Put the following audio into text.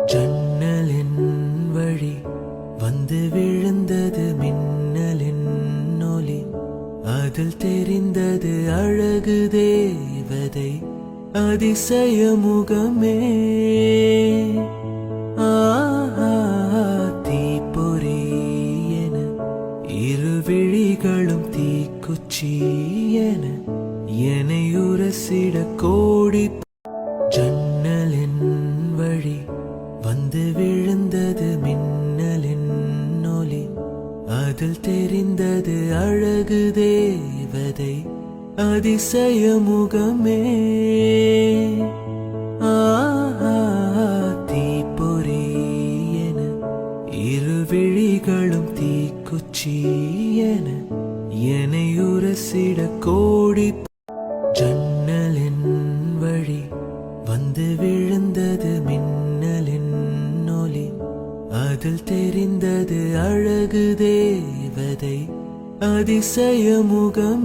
ஜன்னலின் வழி வந்து விழுந்தது மின்னலின் ஒளி. அதில் தெரிந்தது அழகு தேவதை அதிசய முகமே. தீப்பொறி என இரு விழிகளும் தீக்குச்சி என என்னை உரசிட கோடி. ஜன்னலின் வழி வந்து விழுந்தது மின்னலின் ஒளி. அதில் தெரிந்தது அழகு தேவதை அதிசய முகமே. தீப்பொறி என இரு விழிகளும் தீக்குச்சி என என்னை உரசிட கோடி. ஜன்னலின் வழி வந்து விழுந்தது மின்னலின் ஒளி. அதில் தெரிந்தது அழகு தேவதை அதிசய முகம்.